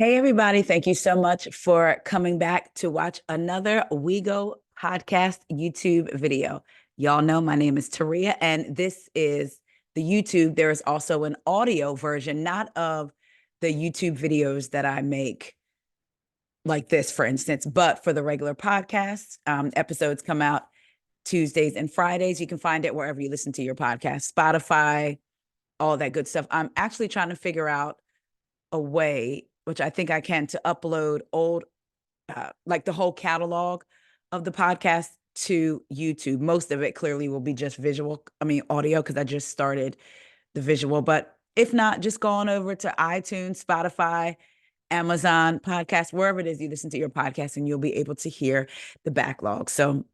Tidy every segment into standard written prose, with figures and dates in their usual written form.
Hey, everybody. Thank you so much for coming back to watch another WeGo podcast YouTube video. Y'all know my name is Taria, and this is the YouTube. There is also an audio version, not of the YouTube videos that I make like this, for instance, but for the regular podcasts. Episodes come out Tuesdays and Fridays. You can find it wherever you listen to your podcast, Spotify, all that good stuff. I'm actually trying to figure out a way, which I think I can, to upload old, like the whole catalog of the podcast to YouTube. Most of it clearly will be just audio, because I just started the visual. But if not, just go on over to iTunes, Spotify, Amazon podcast, wherever it is you listen to your podcast, and you'll be able to hear the backlog. So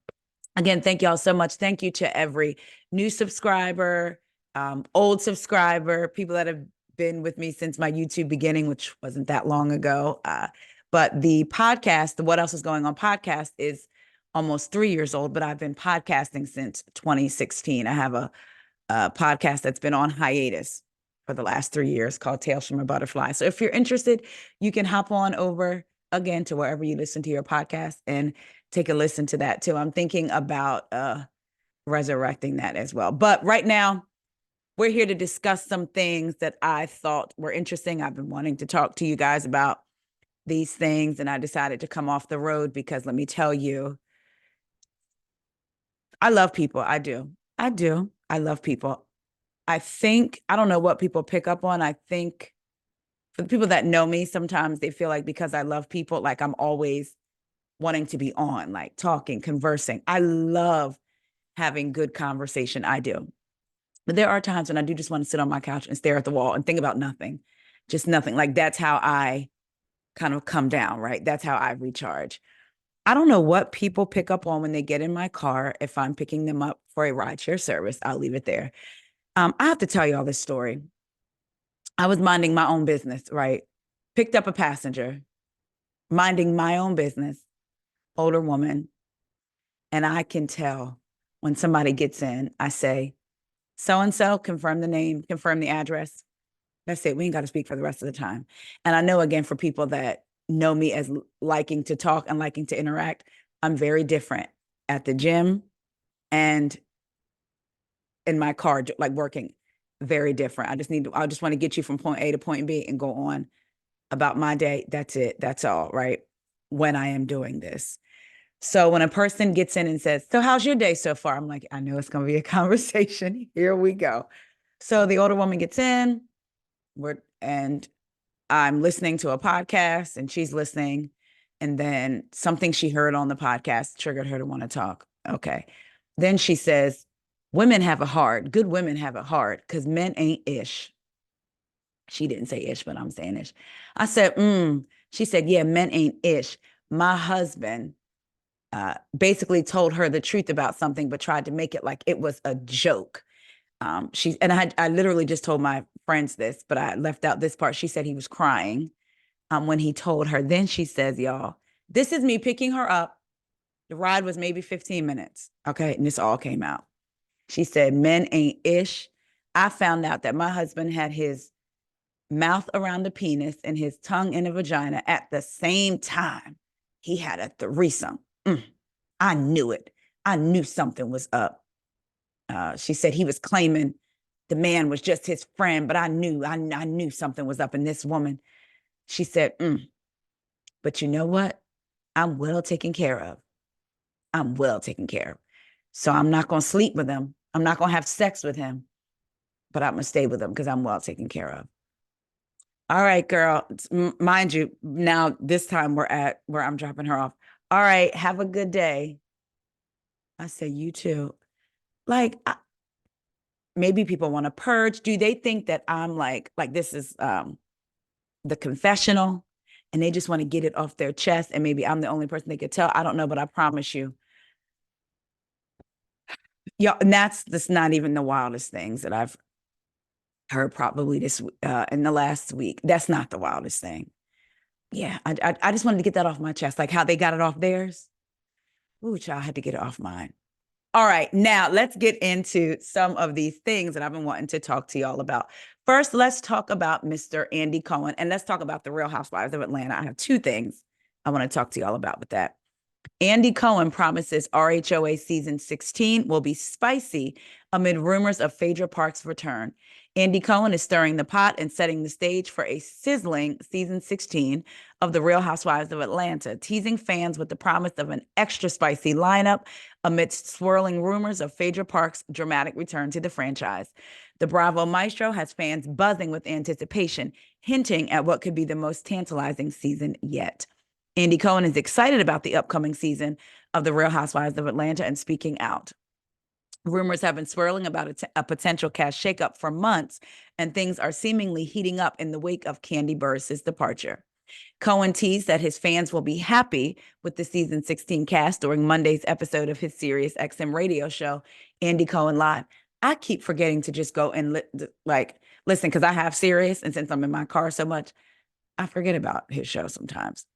again, thank y'all so much. Thank you to every new subscriber, old subscriber, people that have been with me since my YouTube beginning, which wasn't that long ago. But the podcast, the What Else Is Going On podcast, is almost 3 years old, but I've been podcasting since 2016. I have a podcast that's been on hiatus for the last 3 years called Tales from a Butterfly. So if you're interested, you can hop on over again to wherever you listen to your podcast and take a listen to that too. I'm thinking about resurrecting that as well. But right now, we're here to discuss some things that I thought were interesting. I've been wanting to talk to you guys about these things, and I decided to come off the road because, let me tell you, I love people. I do. I love people. I don't know what people pick up on. I think for the people that know me, sometimes they feel like because I love people, like I'm always wanting to be on, like talking, conversing. I love having good conversation. I do. But there are times when I do just want to sit on my couch and stare at the wall and think about nothing, just nothing. Like that's how I kind of come down, right? That's how I recharge. I don't know what people pick up on when they get in my car. If I'm picking them up for a rideshare service, I'll leave it there. I have to tell you all this story. I was minding my own business, right? Picked up a passenger, minding my own business, older woman. And I can tell when somebody gets in, I say, so-and-so, confirm the name, confirm the address. That's it. We ain't got to speak for the rest of the time. And I know, again, for people that know me as liking to talk and liking to interact, I'm very different at the gym and in my car, like working, very different. I just want to get you from point A to point B and go on about my day. That's it. That's all, right? When I am doing this. So when a person gets in and says, so how's your day so far? I'm like, I know it's going to be a conversation. Here we go. So the older woman gets in, and I'm listening to a podcast and she's listening. And then something she heard on the podcast triggered her to want to talk. Okay. Then she says, good women have it hard because men ain't ish. She didn't say ish, but I'm saying ish. I said, She said, yeah, men ain't ish. My husband basically told her the truth about something, but tried to make it like it was a joke. I literally just told my friends this, but I left out this part. She said he was crying when he told her. Then she says, y'all, this is me picking her up. The ride was maybe 15 minutes. Okay. And this all came out. She said, men ain't ish. I found out that my husband had his mouth around the penis and his tongue in the vagina at the same time. He had a threesome. I knew it. I knew something was up. She said he was claiming the man was just his friend, but I knew something was up in this woman. She said, but you know what? I'm well taken care of. I'm well taken care of. So I'm not going to sleep with him. I'm not going to have sex with him, but I'm going to stay with him because I'm well taken care of. All right, girl. Mind you, now this time we're at where I'm dropping her off. All right, have a good day. I said, you too. Like, maybe people want to purge. Do they think that I'm like this is the confessional and they just want to get it off their chest, and maybe I'm the only person they could tell? I don't know, but I promise you. Yeah, and that's not even the wildest things that I've heard probably this in the last week. That's not the wildest thing. Yeah, I just wanted to get that off my chest, like how they got it off theirs. Ooh, child, I had to get it off mine. All right, now let's get into some of these things that I've been wanting to talk to y'all about. First, let's talk about Mr. Andy Cohen, and let's talk about the Real Housewives of Atlanta. I have two things I want to talk to y'all about with that. Andy Cohen promises RHOA season 16 will be spicy amid rumors of Phaedra Parks' return. Andy Cohen is stirring the pot and setting the stage for a sizzling season 16 of The Real Housewives of Atlanta, teasing fans with the promise of an extra spicy lineup amidst swirling rumors of Phaedra Parks' dramatic return to the franchise. The Bravo Maestro has fans buzzing with anticipation, hinting at what could be the most tantalizing season yet. Andy Cohen is excited about the upcoming season of The Real Housewives of Atlanta and speaking out. Rumors have been swirling about a potential cast shakeup for months, and things are seemingly heating up in the wake of Kandi Burruss' departure. Cohen teased that his fans will be happy with the season 16 cast during Monday's episode of his Sirius XM radio show, Andy Cohen Live. I keep forgetting to just go and listen because I have Sirius, and since I'm in my car so much, I forget about his show sometimes.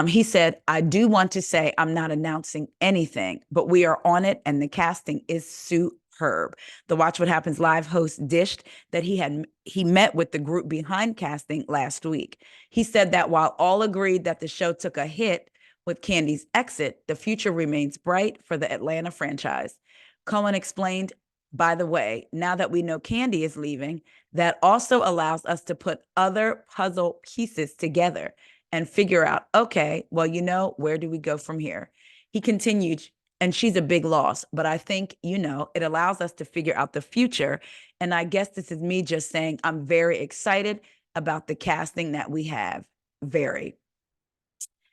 He said, I do want to say I'm not announcing anything, but we are on it and the casting is superb. The Watch What Happens Live host dished that he met with the group behind casting last week. He said that while all agreed that the show took a hit with Kandi's exit, the future remains bright for the Atlanta franchise. Cohen explained, by the way, now that we know Kandi is leaving, that also allows us to put other puzzle pieces together and figure out, okay, well, where do we go from here? He continued, and she's a big loss, but I think, it allows us to figure out the future. And I guess this is me just saying I'm very excited about the casting that we have. Very.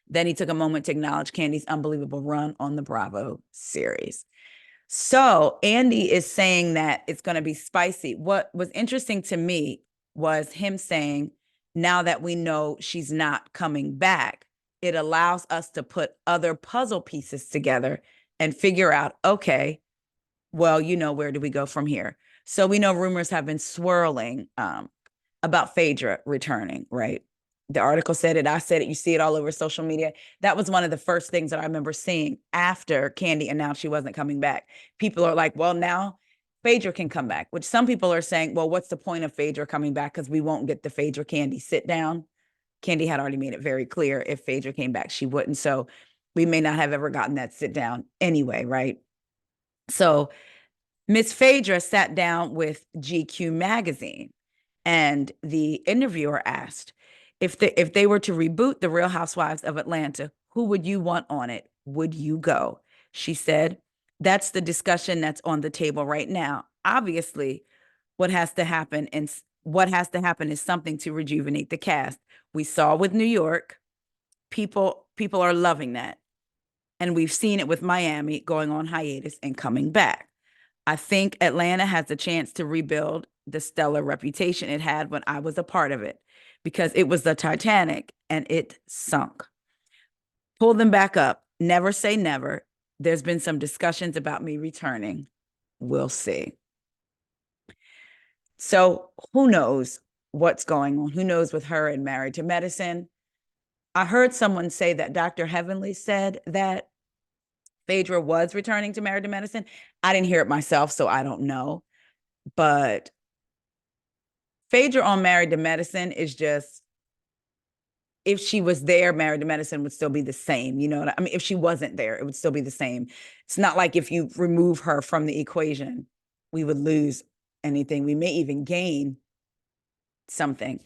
Then he took a moment to acknowledge Kandi's unbelievable run on the Bravo series. So Andy is saying that it's going to be spicy. What was interesting to me was him saying, now that we know she's not coming back, it allows us to put other puzzle pieces together and figure out, okay, well, where do we go from here? So we know rumors have been swirling about Phaedra returning, right? The article said it, I said it, you see it all over social media. That was one of the first things that I remember seeing after Kandi announced she wasn't coming back. People are like, well, now Phaedra can come back, which some people are saying, well, what's the point of Phaedra coming back? Because we won't get the Phaedra Kandi sit down. Kandi had already made it very clear if Phaedra came back, she wouldn't. So we may not have ever gotten that sit down anyway, right? So Miss Phaedra sat down with GQ magazine, and the interviewer asked, if they were to reboot The Real Housewives of Atlanta, who would you want on it? Would you go? She said, that's the discussion that's on the table right now. Obviously, what has to happen is something to rejuvenate the cast. We saw with New York, people are loving that. And we've seen it with Miami going on hiatus and coming back. I think Atlanta has a chance to rebuild the stellar reputation it had when I was a part of it, because it was the Titanic and it sunk. Pull them back up. Never say never. There's been some discussions about me returning. We'll see. So who knows what's going on? Who knows with her and Married to Medicine? I heard someone say that Dr. Heavenly said that Phaedra was returning to Married to Medicine. I didn't hear it myself, so I don't know. But Phaedra on Married to Medicine is just, if she was there, Married to Medicine would still be the same. You know what I mean? If she wasn't there, it would still be the same. It's not like if you remove her from the equation, we would lose anything. We may even gain something.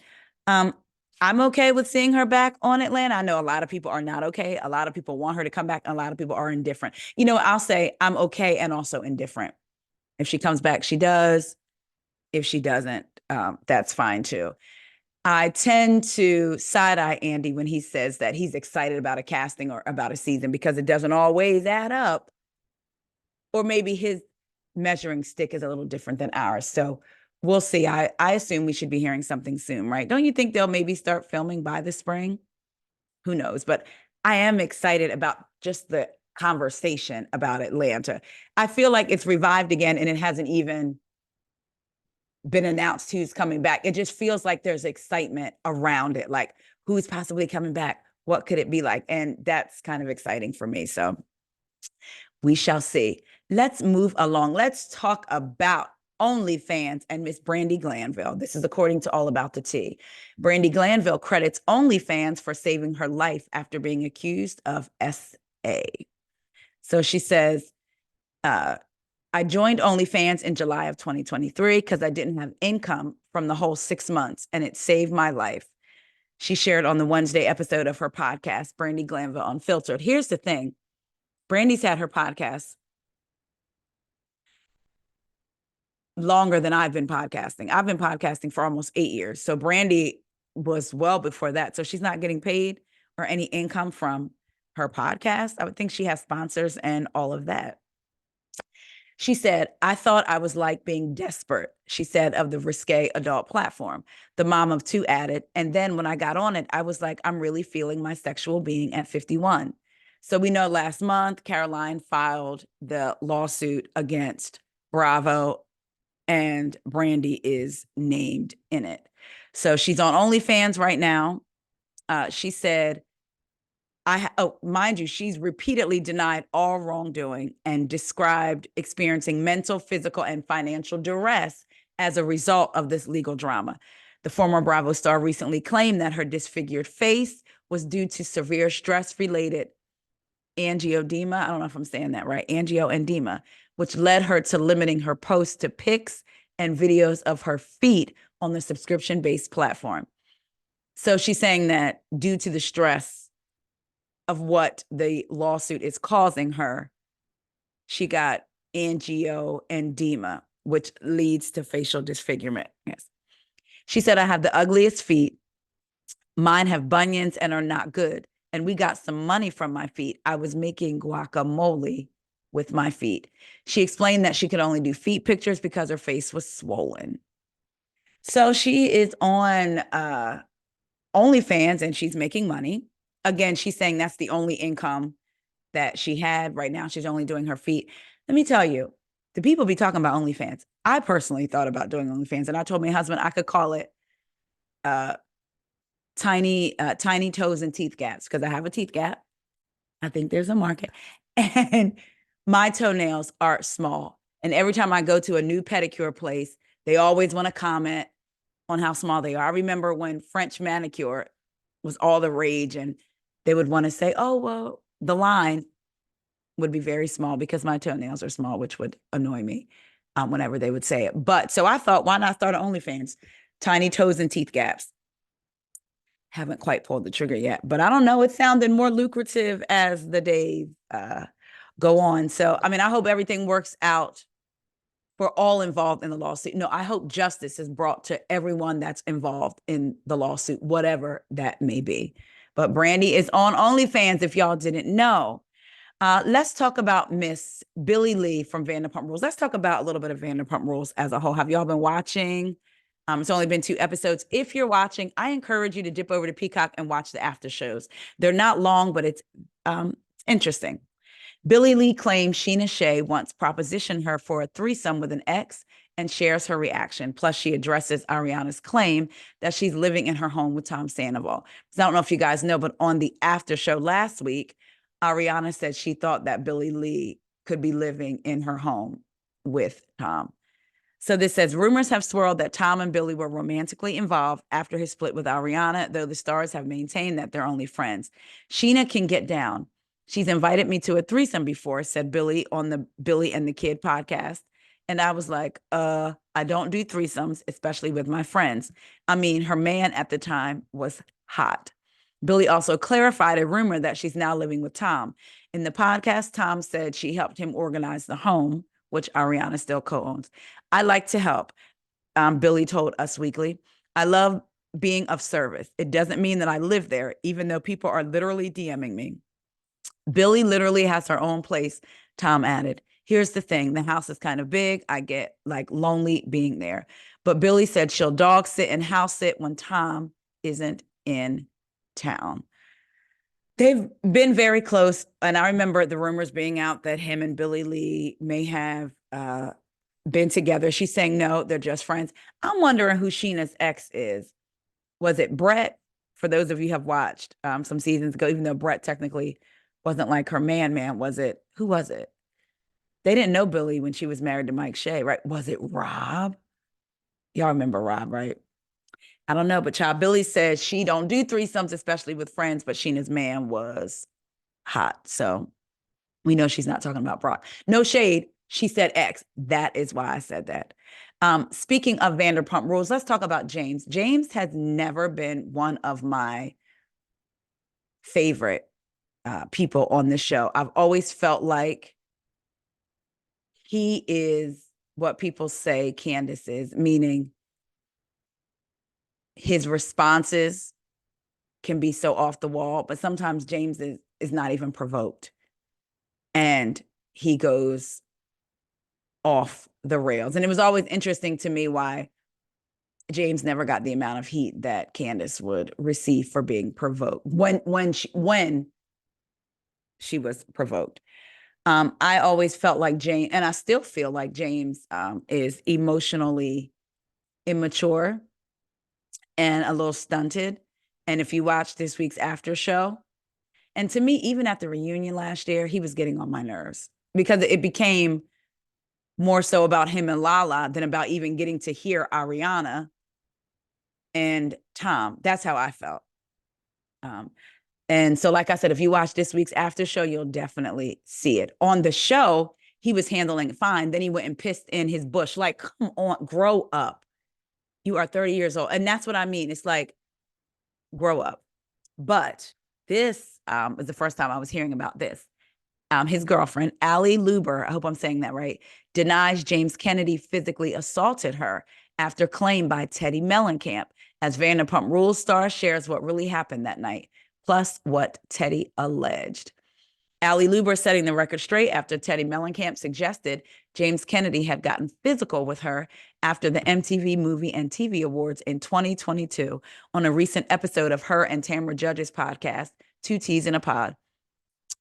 I'm okay with seeing her back on Atlanta. I know a lot of people are not okay. A lot of people want her to come back, and a lot of people are indifferent. I'll say I'm okay and also indifferent. If she comes back, she does. If she doesn't, that's fine too. I tend to side-eye Andy when he says that he's excited about a casting or about a season, because it doesn't always add up. Or maybe his measuring stick is a little different than ours. So we'll see. I assume we should be hearing something soon, right? Don't you think they'll maybe start filming by the spring? Who knows? But I am excited about just the conversation about Atlanta. I feel like it's revived again, and it hasn't even been announced who's coming back. It just feels like there's excitement around it. Like, who's possibly coming back? What could it be like? And that's kind of exciting for me. So we shall see. Let's move along. Let's talk about OnlyFans and Miss Brandi Glanville. This is according to All About the Tea. Brandi Glanville credits OnlyFans for saving her life after being accused of SA. So she says, I joined OnlyFans in July of 2023 because I didn't have income from the whole 6 months, and it saved my life. She shared on the Wednesday episode of her podcast, Brandi Glanville Unfiltered. Here's the thing. Brandi's had her podcast longer than I've been podcasting. I've been podcasting for almost 8 years. So Brandi was well before that. So she's not getting paid or any income from her podcast. I would think she has sponsors and all of that. She said, I thought I was like being desperate, she said, of the risque adult platform. The mom of two added, and then when I got on it, I was like, I'm really feeling my sexual being at 51. So we know last month, Caroline filed the lawsuit against Bravo, and Brandi is named in it. So she's on OnlyFans right now. She said, mind you, she's repeatedly denied all wrongdoing and described experiencing mental, physical, and financial duress as a result of this legal drama. The former Bravo star recently claimed that her disfigured face was due to severe stress-related angioedema. I don't know if I'm saying that right, angioedema, which led her to limiting her posts to pics and videos of her feet on the subscription-based platform. So she's saying that due to the stress of what the lawsuit is causing her, she got angioedema, which leads to facial disfigurement. Yes. She said, I have the ugliest feet. Mine have bunions and are not good. And we got some money from my feet. I was making guacamole with my feet. She explained that she could only do feet pictures because her face was swollen. So she is on OnlyFans and she's making money. Again, she's saying that's the only income that she had. Right now, she's only doing her feet. Let me tell you, the people be talking about OnlyFans. I personally thought about doing OnlyFans, and I told my husband I could call it tiny toes and teeth gaps, because I have a teeth gap. I think there's a market. And my toenails are small. And every time I go to a new pedicure place, they always want to comment on how small they are. I remember when French manicure was all the rage, and they would want to say, oh, well, the line would be very small because my toenails are small, which would annoy me whenever they would say it. But so I thought, why not start an OnlyFans? Tiny toes and teeth gaps. Haven't quite pulled the trigger yet, but I don't know. It sounded more lucrative as the days go on. So, I mean, I hope everything works out for all involved in the lawsuit. No, I hope justice is brought to everyone that's involved in the lawsuit, whatever that may be. But Brandi is on OnlyFans, if y'all didn't know. Let's talk about Miss Billie Lee from Vanderpump Rules. Let's talk about a little bit of Vanderpump Rules as a whole. Have y'all been watching? It's only been 2 episodes. If you're watching, I encourage you to dip over to Peacock and watch the after shows. They're not long, but it's interesting. Billie Lee claims Sheena Shea once propositioned her for a threesome with an ex and shares her reaction. Plus, she addresses Ariana's claim that she's living in her home with Tom Sandoval. So I don't know if you guys know, but on the after show last week, Ariana said she thought that Billie Lee could be living in her home with Tom. So this says, rumors have swirled that Tom and Billie were romantically involved after his split with Ariana, though the stars have maintained that they're only friends. Sheena can get down. She's invited me to a threesome before, said Billie on the Billie and the Kid podcast. And I was like, I don't do threesomes, especially with my friends. I mean, her man at the time was hot. Billie also clarified a rumor that she's now living with Tom. In the podcast, Tom said she helped him organize the home, which Ariana still co-owns. I like to help, Billie told Us Weekly. I love being of service. It doesn't mean that I live there, even though people are literally DMing me. Billie literally has her own place, Tom added. Here's the thing. The house is kind of big. I get like lonely being there. But Billie said she'll dog sit and house sit when Tom isn't in town. They've been very close. And I remember the rumors being out that him and Billie Lee may have been together. She's saying, no, they're just friends. I'm wondering who Sheena's ex is. Was it Brett? For those of you who have watched some seasons ago, even though Brett technically wasn't like her man, was it? Who was it? They didn't know Billy when she was married to Mike Shea, right? Was it Rob? Y'all remember Rob, right? I don't know, but child Billy says she don't do threesomes, especially with friends, but Sheena's man was hot. So we know she's not talking about Brock. No shade. She said X. That is why I said that. Speaking of Vanderpump Rules, let's talk about James. James has never been one of my favorite people on the show. I've always felt like he is what people say Candace is, meaning his responses can be so off the wall, but sometimes James is not even provoked. And he goes off the rails. And it was always interesting to me why James never got the amount of heat that Candace would receive for being provoked when she was provoked. I always felt like James, and I still feel like James is emotionally immature and a little stunted. And if you watch this week's after show, and to me, even at the reunion last year, he was getting on my nerves because it became more so about him and Lala than about even getting to hear Ariana and Tom. That's how I felt. And so, like I said, if you watch this week's after show, you'll definitely see it. On the show, he was handling it fine. Then he went and pissed in his bush. Like, come on, grow up. You are 30 years old. And that's what I mean. It's like, grow up. But this was the first time I was hearing about this. His girlfriend, Allie Luber, I hope I'm saying that right, denies James Kennedy physically assaulted her after claim by Teddy Mellencamp, as Vanderpump Rules star shares what really happened that night, plus what Teddy alleged. Allie Luber setting the record straight after Teddy Mellencamp suggested James Kennedy had gotten physical with her after the MTV Movie and TV Awards in 2022 on a recent episode of her and Tamra Judge's podcast, Two Teas in a Pod.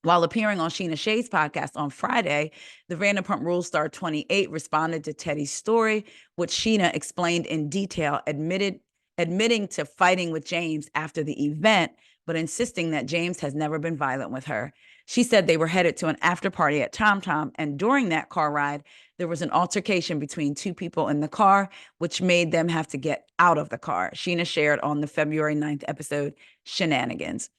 While appearing on Sheena Shea's podcast on Friday, the Vanderpump Rules star 28 responded to Teddy's story, which Sheena explained in detail, admitting to fighting with James after the event, but insisting that James has never been violent with her. She said they were headed to an after party at Tom Tom, and during that car ride, there was an altercation between two people in the car, which made them have to get out of the car. Sheena shared on the February 9th episode, Shenanigans.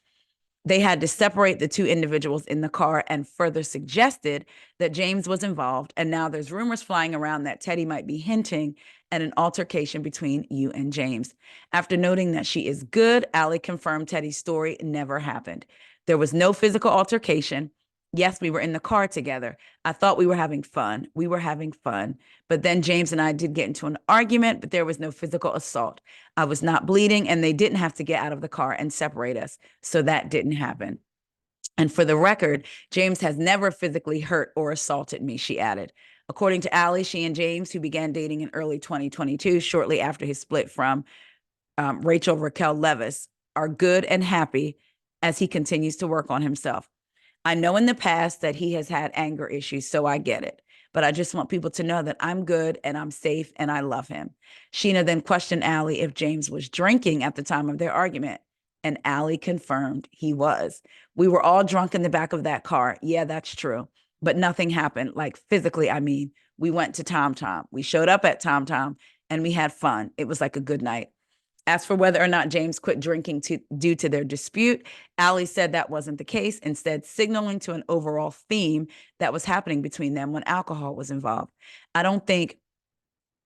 They had to separate the two individuals in the car and further suggested that James was involved. And now there's rumors flying around that Teddy might be hinting at an altercation between you and James. After noting that she is good, Allie confirmed Teddy's story never happened. There was no physical altercation. Yes, we were in the car together. I thought we were having fun. We were having fun. But then James and I did get into an argument, but there was no physical assault. I was not bleeding, and they didn't have to get out of the car and separate us. So that didn't happen. And for the record, James has never physically hurt or assaulted me, she added. According to Allie, she and James, who began dating in early 2022, shortly after his split from Rachel Raquel Leviss, are good and happy as he continues to work on himself. I know in the past that he has had anger issues, so I get it. But I just want people to know that I'm good and I'm safe and I love him. Sheena then questioned Allie if James was drinking at the time of their argument. And Allie confirmed he was. We were all drunk in the back of that car. Yeah, that's true. But nothing happened. Like physically, I mean, we went to Tom Tom. We showed up at Tom Tom and we had fun. It was like a good night. As for whether or not James quit drinking due to their dispute, Allie said that wasn't the case, instead signaling to an overall theme that was happening between them when alcohol was involved. I don't think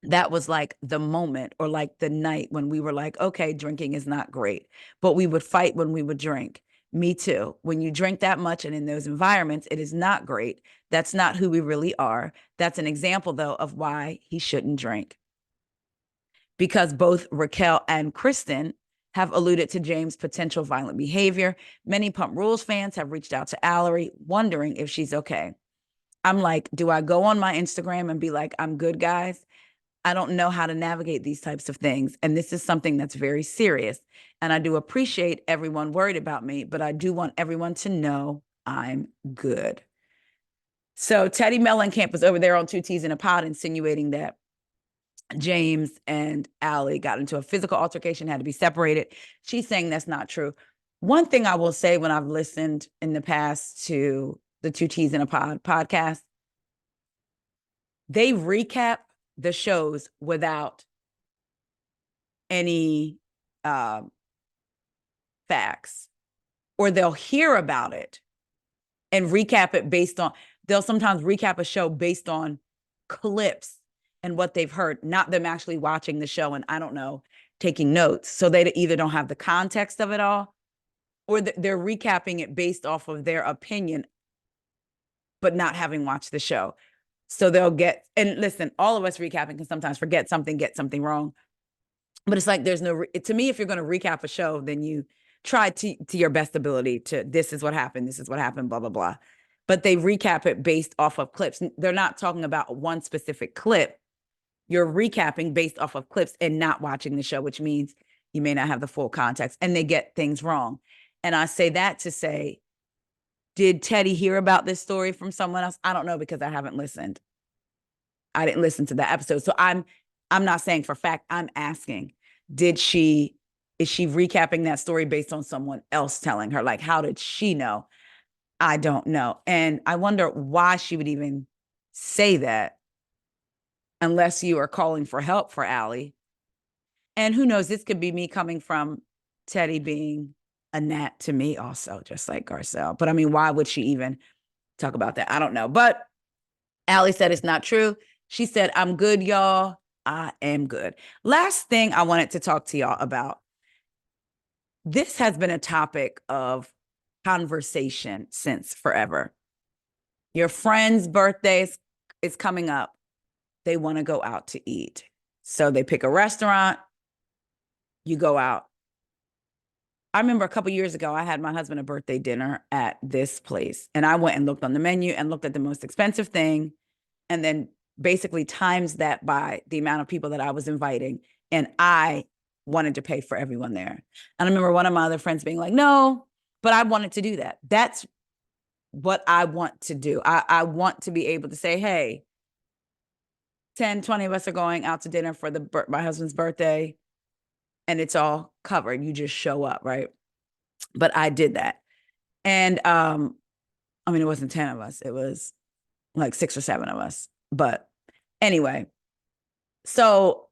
that was like the moment or like the night when we were like, okay, drinking is not great, but we would fight when we would drink. Me too. When you drink that much and in those environments, it is not great. That's not who we really are. That's an example, though, of why he shouldn't drink. Because both Raquel and Kristen have alluded to James' potential violent behavior, many Pump Rules fans have reached out to Allery, wondering if she's okay. I'm like, do I go on my Instagram and be like, I'm good, guys? I don't know how to navigate these types of things. And this is something that's very serious. And I do appreciate everyone worried about me, but I do want everyone to know I'm good. So Teddy Mellencamp was over there on Two Teas in a Pod insinuating that James and Allie got into a physical altercation, had to be separated. She's saying that's not true. One thing I will say, when I've listened in the past to the Two Teas in a Pod podcast, they recap the shows without any facts, or they'll hear about it and recap it based on, they'll sometimes recap a show based on clips and what they've heard, not them actually watching the show and, I don't know, taking notes. So they either don't have the context of it all, or they're recapping it based off of their opinion, but not having watched the show. So they'll get, and listen, all of us recapping can sometimes forget something, get something wrong. But it's like, there's no, to me, if you're going to recap a show, then you try to your best ability to, this is what happened, blah, blah, blah. But they recap it based off of clips. They're not talking about one specific clip. You're recapping based off of clips and not watching the show, which means you may not have the full context, and they get things wrong. And I say that to say, did Teddi hear about this story from someone else? I don't know, because I haven't listened. I didn't listen to the episode. So I'm not saying for fact, I'm asking, is she recapping that story based on someone else telling her? Like, how did she know? I don't know. And I wonder why she would even say that, unless you are calling for help for Allie. And who knows, this could be me coming from Teddi being a gnat to me also, just like Garcelle. But I mean, why would she even talk about that? I don't know. But Allie said it's not true. She said, I'm good, y'all. I am good. Last thing I wanted to talk to y'all about. This has been a topic of conversation since forever. Your friend's birthday is coming up. They want to go out to eat. So they pick a restaurant. You go out. I remember a couple years ago, I had my husband a birthday dinner at this place. And I went and looked on the menu and looked at the most expensive thing, and then basically times that by the amount of people that I was inviting. And I wanted to pay for everyone there. And I remember one of my other friends being like, no, but I wanted to do that. That's what I want to do. I want to be able to say, hey, 10, 20 of us are going out to dinner for my husband's birthday, and it's all covered. You just show up, right? But I did that. And I mean, it wasn't 10 of us. It was like 6 or 7 of us. But anyway, so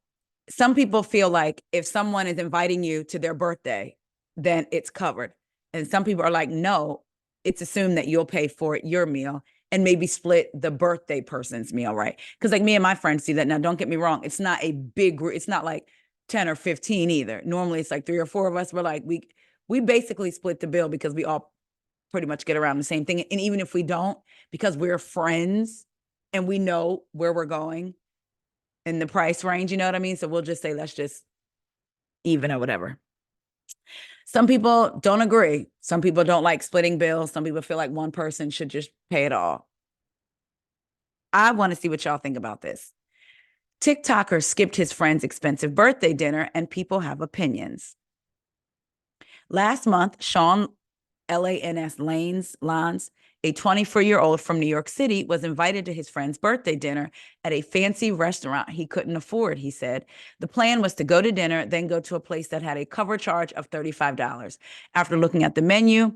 some people feel like if someone is inviting you to their birthday, then it's covered. And some people are like, no, it's assumed that you'll pay for your meal and maybe split the birthday person's meal, right? Because like me and my friends do that. Now, don't get me wrong. It's not a big group. It's not like 10 or 15 either. Normally it's like 3 or 4 of us. We're like, we basically split the bill because we all pretty much get around the same thing. And even if we don't, because we're friends and we know where we're going in the price range, you know what I mean? So we'll just say, let's just even or whatever. Some people don't agree. Some people don't like splitting bills. Some people feel like one person should just pay it all. I want to see what y'all think about this. TikToker skipped his friend's expensive birthday dinner, and people have opinions. Last month, Sean Lans, a 24-year-old from New York City, was invited to his friend's birthday dinner at a fancy restaurant he couldn't afford, he said. The plan was to go to dinner, then go to a place that had a cover charge of $35. After looking at the menu,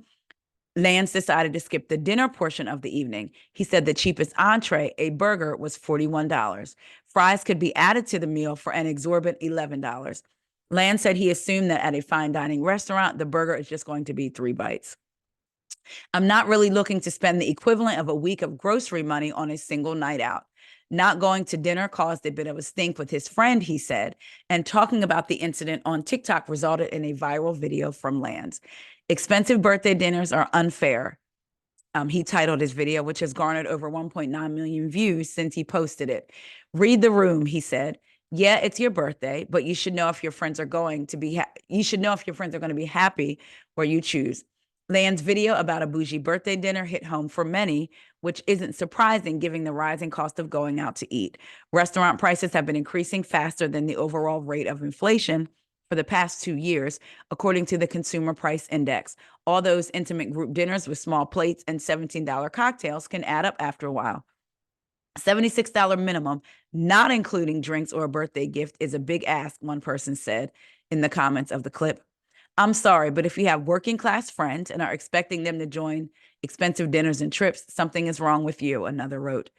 Lance decided to skip the dinner portion of the evening. He said the cheapest entree, a burger, was $41. Fries could be added to the meal for an exorbitant $11. Lance said he assumed that at a fine dining restaurant, the burger is just going to be 3 bites. I'm not really looking to spend the equivalent of a week of grocery money on a single night out. Not going to dinner caused a bit of a stink with his friend, he said, and talking about the incident on TikTok resulted in a viral video from Lance. Expensive birthday dinners are unfair. He titled his video, which has garnered over 1.9 million views since he posted it. Read the room, he said. Yeah, it's your birthday, but you should know if your friends are going to be happy where you choose. Land's video about a bougie birthday dinner hit home for many, which isn't surprising given the rising cost of going out to eat. Restaurant prices have been increasing faster than the overall rate of inflation for the past 2 years, according to the Consumer Price Index. All those intimate group dinners with small plates and $17 cocktails can add up after a while. $76 minimum, not including drinks or a birthday gift, is a big ask, one person said in the comments of the clip. I'm sorry, but if you have working class friends and are expecting them to join expensive dinners and trips, something is wrong with you, another wrote.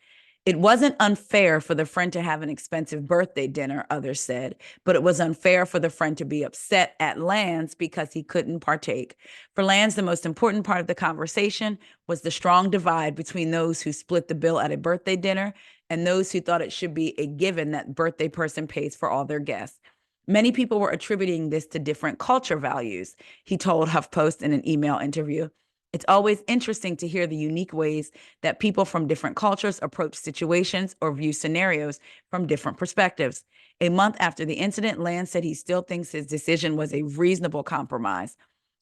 It wasn't unfair for the friend to have an expensive birthday dinner, others said, but it was unfair for the friend to be upset at Lance because he couldn't partake. For Lance, the most important part of the conversation was the strong divide between those who split the bill at a birthday dinner and those who thought it should be a given that birthday person pays for all their guests. Many people were attributing this to different culture values, he told HuffPost in an email interview. It's always interesting to hear the unique ways that people from different cultures approach situations or view scenarios from different perspectives. A month after the incident, Lance said he still thinks his decision was a reasonable compromise.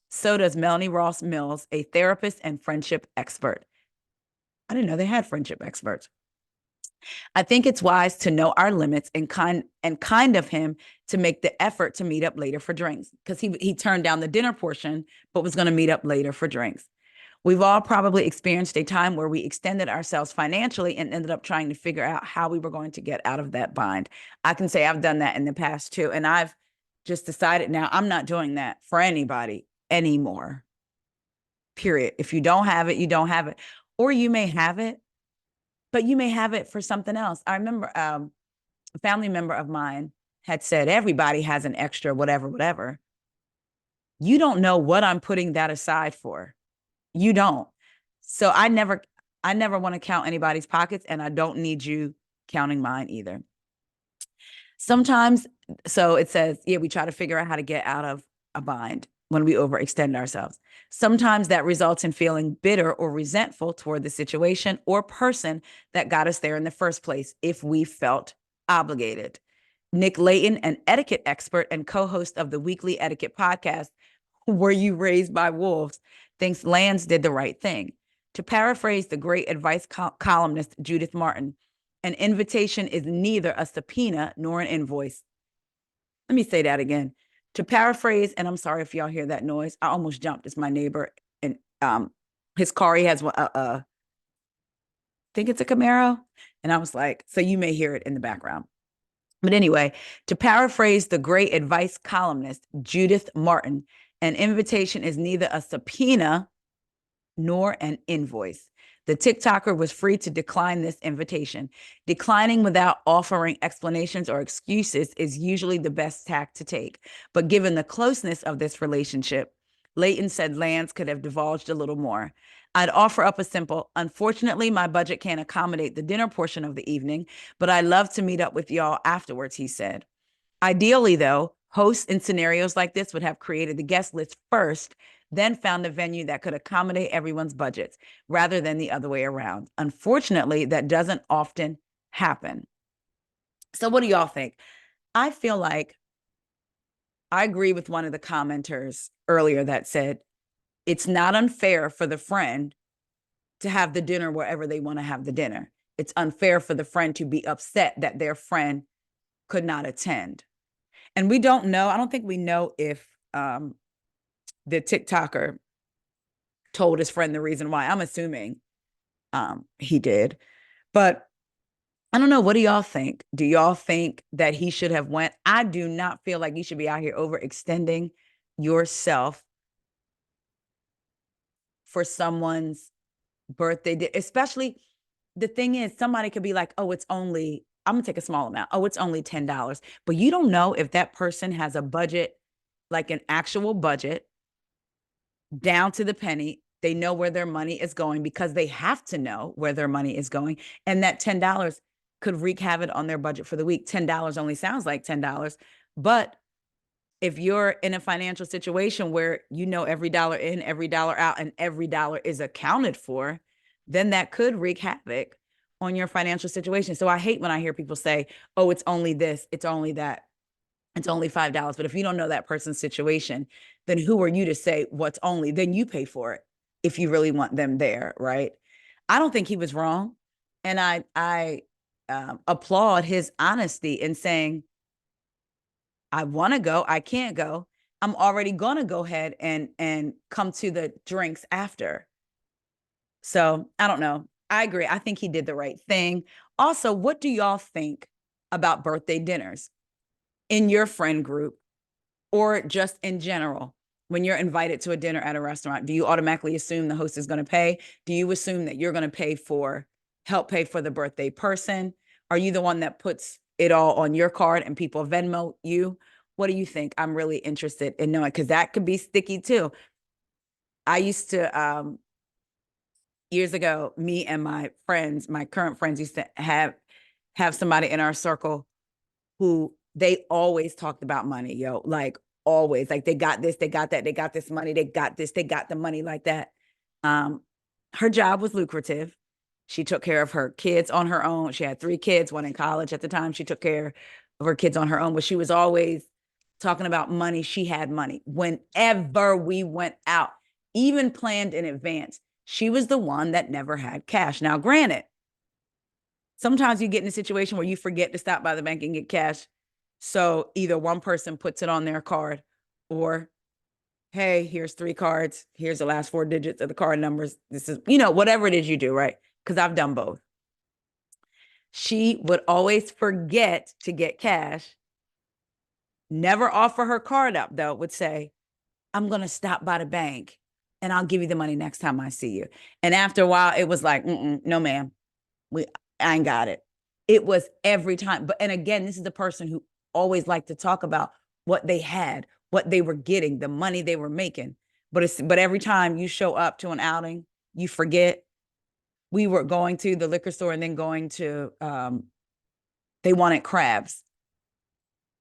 So does Melanie Ross Mills, a therapist and friendship expert. I didn't know they had friendship experts. I think it's wise to know our limits and kind of him to make the effort to meet up later for drinks, because he turned down the dinner portion but was going to meet up later for drinks. We've all probably experienced a time where we extended ourselves financially and ended up trying to figure out how we were going to get out of that bind. I can say I've done that in the past too. And I've just decided now I'm not doing that for anybody anymore. Period. If you don't have it, you don't have it. Or you may have it, but you may have it for something else. I remember a family member of mine had said, everybody has an extra whatever, whatever. You don't know what I'm putting that aside for. You don't. So I never want to count anybody's pockets, and I don't need you counting mine either. Sometimes, so it says, yeah, we try to figure out how to get out of a bind when we overextend ourselves. Sometimes that results in feeling bitter or resentful toward the situation or person that got us there in the first place if we felt obligated. Nick Layton, an etiquette expert and co-host of the weekly etiquette podcast, Were You Raised by Wolves, thinks Lance did the right thing. To paraphrase the great advice columnist Judith Martin, an invitation is neither a subpoena nor an invoice. Let me say that again. To paraphrase, and I'm sorry if y'all hear that noise. I almost jumped. It's my neighbor, and his car, he has I think it's a Camaro. And I was like, so you may hear it in the background. But anyway, to paraphrase the great advice columnist Judith Martin, an invitation is neither a subpoena nor an invoice. The TikToker was free to decline this invitation. Declining without offering explanations or excuses is usually the best tack to take. But given the closeness of this relationship, Layton said Lance could have divulged a little more. I'd offer up a simple, unfortunately, my budget can't accommodate the dinner portion of the evening, but I'd love to meet up with y'all afterwards, he said. Ideally, though, hosts in scenarios like this would have created the guest list first, then found a venue that could accommodate everyone's budgets rather than the other way around. Unfortunately, that doesn't often happen. So what do y'all think? I feel like I agree with one of the commenters earlier that said, it's not unfair for the friend to have the dinner wherever they want to have the dinner. It's unfair for the friend to be upset that their friend could not attend. And we don't know, I don't think we know if the TikToker told his friend the reason why. I'm assuming he did. But I don't know. What do y'all think? Do y'all think that he should have went? I do not feel like you should be out here overextending yourself for someone's birthday, especially the thing is, somebody could be like, oh, it's only, I'm gonna take a small amount. Oh, it's only $10. But you don't know if that person has a budget, like an actual budget, down to the penny. They know where their money is going because they have to know where their money is going. And that $10 could wreak havoc on their budget for the week. $10 only sounds like $10. But if you're in a financial situation where you know every dollar in, every dollar out, and every dollar is accounted for, then that could wreak havoc on your financial situation. So I hate when I hear people say, oh, it's only this, it's only that, it's only $5. But if you don't know that person's situation, then who are you to say what's only? Then you pay for it if you really want them there, right? I don't think he was wrong. And I applaud his honesty in saying, I want to go, I can't go. I'm already going to go ahead and come to the drinks after. So I don't know. I agree. I think he did the right thing. Also, what do y'all think about birthday dinners in your friend group or just in general? When you're invited to a dinner at a restaurant, do you automatically assume the host is going to pay? Do you assume that you're going to pay for help pay for the birthday person? Are you the one that puts it all on your card and people Venmo you? What do you think? I'm really interested in knowing, because that could be sticky too. I used to, years ago, me and my friends, my current friends, used to have somebody in our circle who they always talked about money, yo, like always, like they got this, they got that, they got this money, they got this, they got the money, like that. Her job was lucrative. She took care of her kids on her own. She had 3 kids, one in college at the time. She took care of her kids on her own, but she was always talking about money. She had money whenever we went out, even planned in advance. She was the one that never had cash. Now, granted, sometimes you get in a situation where you forget to stop by the bank and get cash. So either one person puts it on their card, or, hey, here's 3 cards. Here's the last 4 digits of the card numbers. This is, whatever it is you do, right? Because I've done both. She would always forget to get cash, never offer her card up, though, would say, I'm going to stop by the bank and I'll give you the money next time I see you. And after a while, it was like, no, ma'am, I ain't got it. It was every time. And again, this is the person who always liked to talk about what they had, what they were getting, the money they were making. But every time you show up to an outing, you forget. We were going to the liquor store and then going to, they wanted crabs.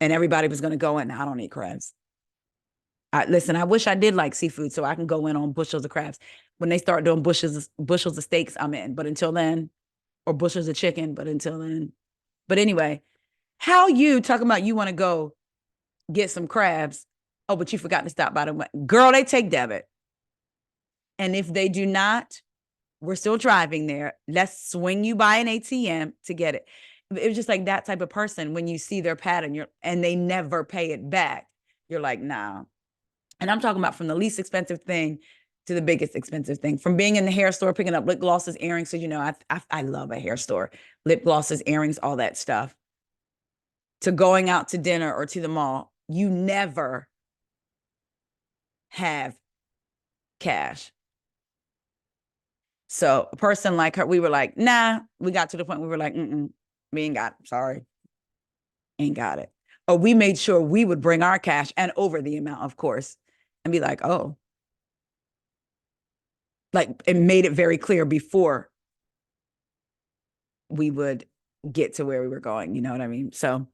And everybody was going to go in. I don't eat crabs. Listen, I wish I did like seafood so I can go in on bushels of crabs. When they start doing bushels of steaks, I'm in. But until then, or bushels of chicken, but until then. But anyway, how you talking about you want to go get some crabs? Oh, but you forgot to stop by the girl, they take debit. And if they do not, we're still driving there. Let's swing you by an ATM to get it. It was just like that type of person. When you see their pattern, and they never pay it back, you're like, nah. And I'm talking about from the least expensive thing to the biggest expensive thing. From being in the hair store, picking up lip glosses, earrings. So, I love a hair store. Lip glosses, earrings, all that stuff. To going out to dinner or to the mall, you never have cash. So a person like her, we were like, nah, we got to the point we were like, we ain't got it. Sorry. Ain't got it. Or we made sure we would bring our cash and over the amount, of course, and be like, oh. Like, it made it very clear before we would get to where we were going. You know what I mean? So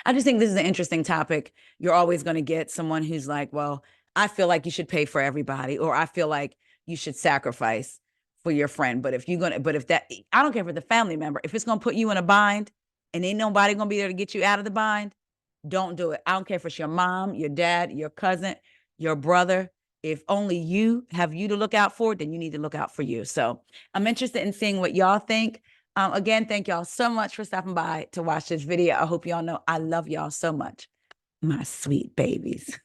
I just think this is an interesting topic. You're always going to get someone who's like, well, I feel like you should pay for everybody, or I feel like you should sacrifice for your friend. But if that, I don't care if it's a family member, if it's going to put you in a bind and ain't nobody going to be there to get you out of the bind, don't do it. I don't care if it's your mom, your dad, your cousin, your brother. If only you have you to look out for, then you need to look out for you. So I'm interested in seeing what y'all think. Again, thank y'all so much for stopping by to watch this video. I hope y'all know I love y'all so much, my sweet babies.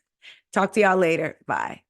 Talk to y'all later. Bye.